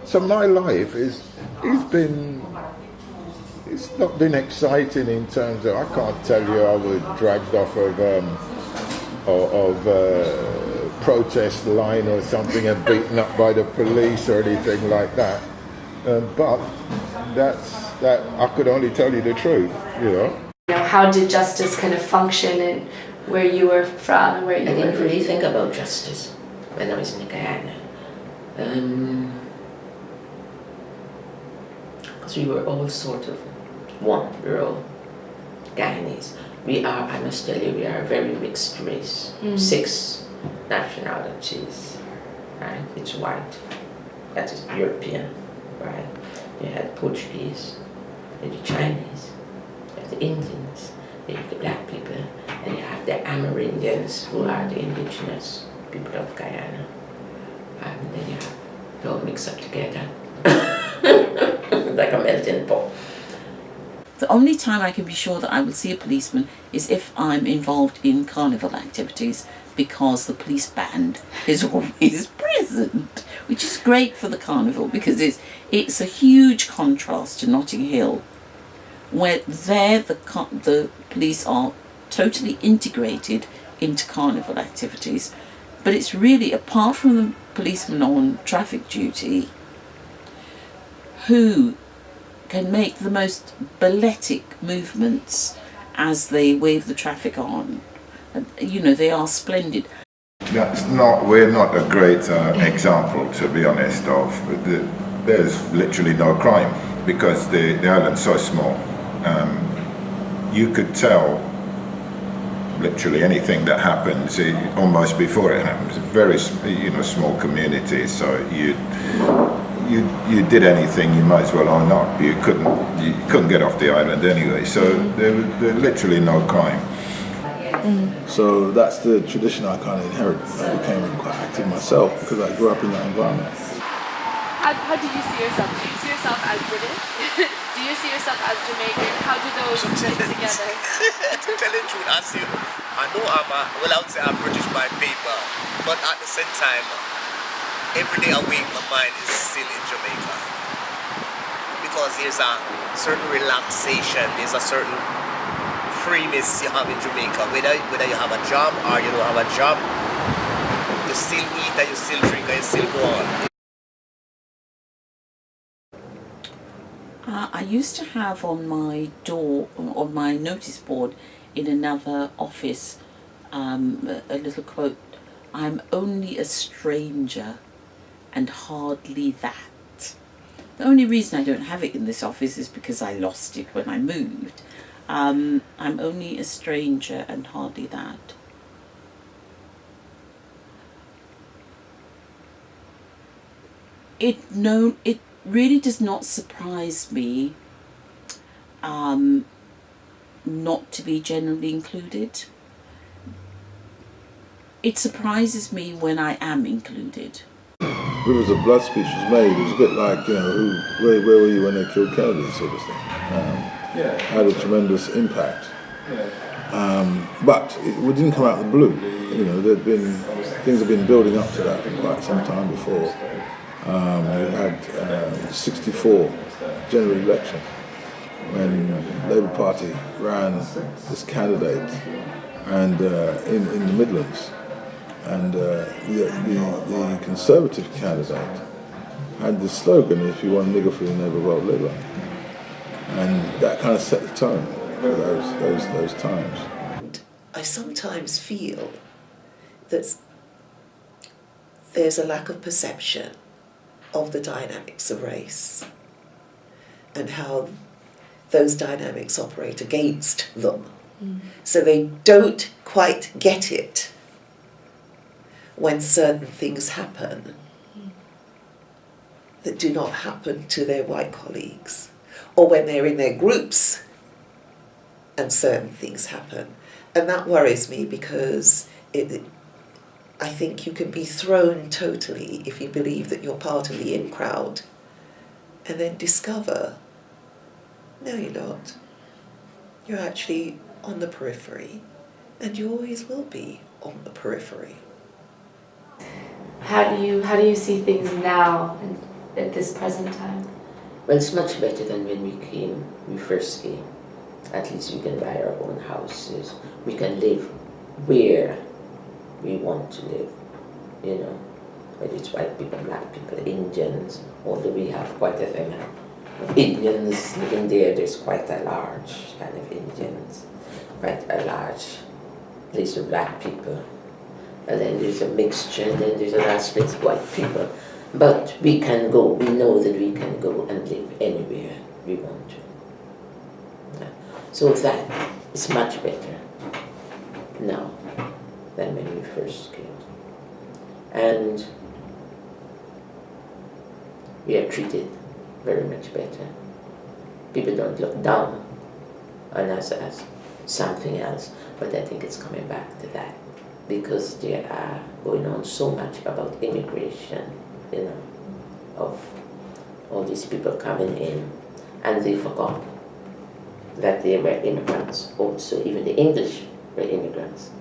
So my life it's not been exciting in terms of, I can't tell you I was dragged off of protest line or something and beaten up by the police or anything like that. But that I could only tell you the truth, you know. How did justice kind of function in where you were from and where you I didn't really think about justice when I was in Guyana. Because we were all sort of one, we were all Guyanese. We are, I must tell you, we are a very mixed race. 6 nationalities, right? It's white, that is European, right? You had Portuguese, then the Chinese, you have the Indians, then you have the black people, and you have the Amerindians, who are the indigenous people of Guyana. And then you have it all mixed up together, like a melting pot. The only time I can be sure that I will see a policeman is if I'm involved in carnival activities, because the police band is always present, which is great for the carnival because it's a huge contrast to Notting Hill, where there the police are totally integrated into carnival activities, but it's really, apart from the policeman on traffic duty, who can make the most balletic movements as they wave the traffic on. You know, they are splendid. We're not a great example, to be honest, of there's literally no crime because the island's so small. You could tell literally anything that happens almost before it happens. Very, small community, so you did anything, you might as well own up. You couldn't get off the island anyway, so there literally no crime. So that's the tradition I kind of inherited. I became quite active myself because I grew up in that environment. How do you see yourself? Do you see yourself as British? Do you see yourself as Jamaican? How do those fit together? To tell the truth, I know I would say I'm British by paper, but at the same time, every day awake, my mind is still in Jamaica. Because there's a certain relaxation, there's a certain freeness you have in Jamaica. Whether you have a job or you don't have a job, you still eat and you still drink and you still go on. I used to have on my door, on my notice board in another office, a little quote, "I'm only a stranger and hardly that." The only reason I don't have it in this office is because I lost it when I moved. I'm only a stranger and hardly that. It really does not surprise me not to be generally included. It surprises me when I am included. Rivers of Blood speech was made. It was a bit like, where were you when they killed Kennedy, sort of thing. Had a tremendous impact. But it didn't come out of the blue. Things have been building up to that for quite some time before. We had the 64 general election when the Labour Party ran this candidate and in the Midlands, and the Conservative candidate had the slogan, "If you want a nigger for your neighbour, vote Labour," and that kind of set the tone for those times. I sometimes feel that there's a lack of perception of the dynamics of race and how those dynamics operate against them. So they don't quite get it when certain things happen that do not happen to their white colleagues, or when they're in their groups and certain things happen. And that worries me because I think you can be thrown totally if you believe that you're part of the in crowd and then discover, no, you're not. You're actually on the periphery, and you always will be on the periphery. How do you see things now, and at this present time? Well, it's much better than when we first came. At least we can buy our own houses. We can live where we want to live, you know. Whether it's white people, black people, Indians, although we have quite a thing of Indians living there, there's quite a large kind of Indians, quite a large place of black people. And then there's a mixture, and then there's a large place of white people. But we can go, we know that we can go and live anywhere we want to. Yeah. So that is much better now than when we first came. And we are treated very much better. People don't look down on us as something else, but I think it's coming back to that because there are going on so much about immigration, you know, of all these people coming in, and they forgot that they were immigrants also. Even the English were immigrants,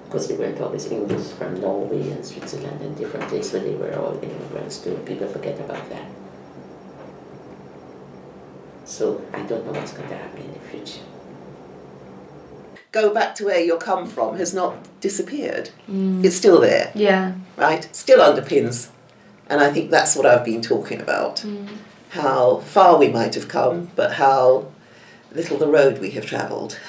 because they weren't always English from Norway and Switzerland and different places where they were all immigrants too. People forget about that. So I don't know what's going to happen in the future. Go back to where you come from has not disappeared. It's still there, Yeah. right? Still underpins. And I think that's what I've been talking about. How far we might have come, but how little the road we have travelled.